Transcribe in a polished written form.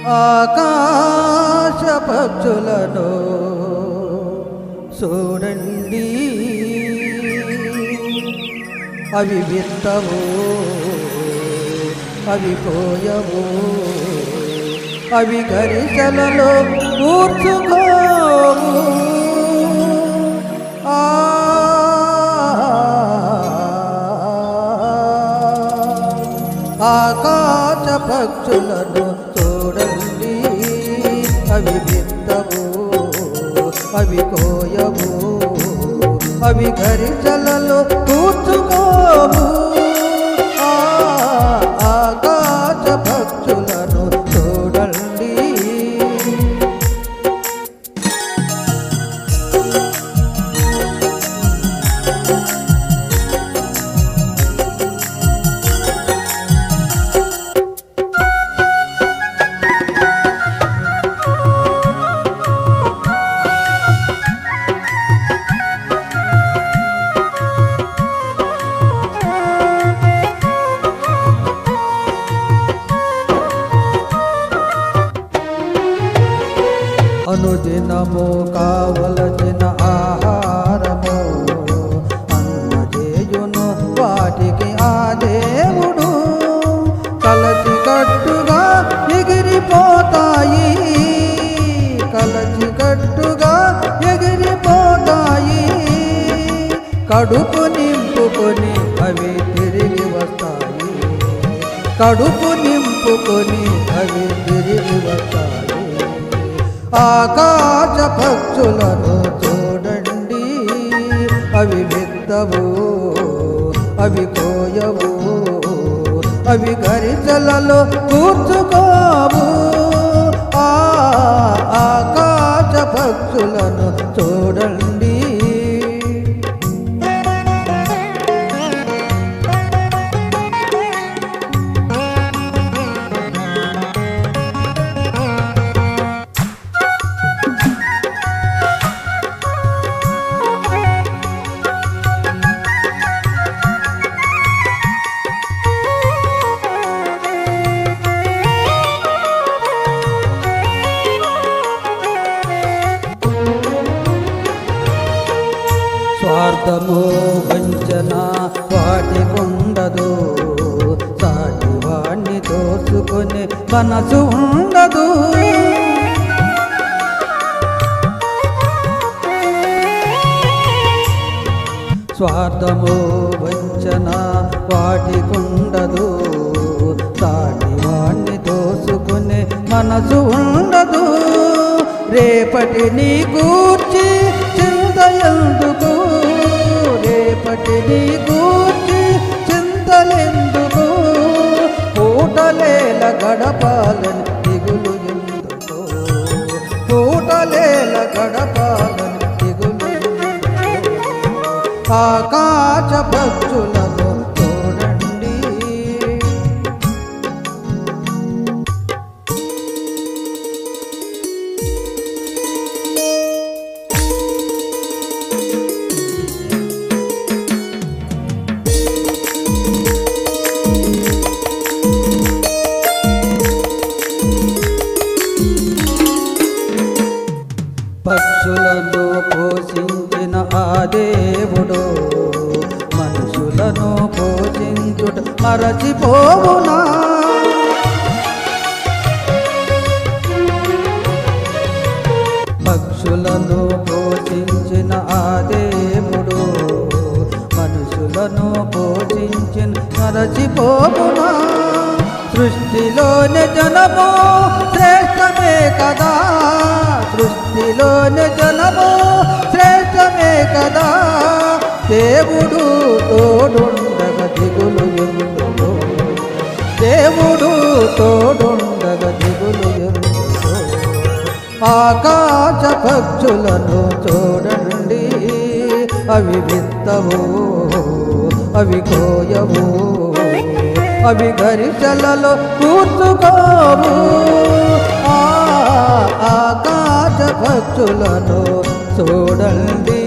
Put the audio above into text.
ఆకాశ పక్షులను చూడండి, అవి విత్తవు, అవి కోయవు, అవి గరిసెలలో కూర్చుకోవు. ఆకాశ పక్షులను చూడండి, అవి విత్తవు, అవి కోయవు, అవి గరిసెలలో కూర్చుకోవు. ఆకాశ పక్షులను చూడండి. అనుదినము కావలసిన ఆహారము అందజేయును వాటికి ఆ దేవుడు. కలసి కట్టుగా ఎగిరిపోతాయి, కలసి కట్టుగా ఎగిరిపోతాయి. కడుపు నింపుకొని అవి తిరిగి వస్తాయి, కడుపు నింపుకొని అవి తిరిగి వస్తాయి. ఆకాశ పక్షులను చూడండి, అవి విత్తవు, అవి కోయవు, అవి గరిసెలలో కూర్చుకోవు. ఆకాశ పక్షులను చూడండి. స్వార్థము వంచన వాటికుండదు, సాటి వాణ్ణి దోచుకునే మనసు ఉండదు. స్వార్థము వంచన వాటికుండదు, సాటి వాణ్ణి దోచుకునే మనసు ఉండదు. రేపటి నీ గూర్చి చింత ఎందుకు, రేపటి నీ గూర్చి చింతలెందుకు. పూటలేల గడపాలని దిగులు ఎందుకు, పూటలేల గడపాలని దిగులు ఎందుకు. ఆకాశ పక్షులను చూడండి. పక్షులను పోషించిన ఆ దేవుడు మనుషులను పోషించుట మరచిపోవునా. పక్షులను పోషించిన ఆ దేవుడు మనుషులను పోషించిన మరచిపోవునా. సృష్టిలోని జనము శ్రేష్టమే కదా, సృష్టిలోని జనము శ్రేష్టమే కదా. దేవుడు తోడుండగా దిగులు ఎందుకు, దేవుడు తోడుండగా దిగులు ఎందుకు. ఆకాశ పక్షులను చూడండి, అవి విత్తవు, అవి కోయవు, అవి గరిసెలలో కూర్చుకోవు. ఆకాశ పక్షులను చూడండి.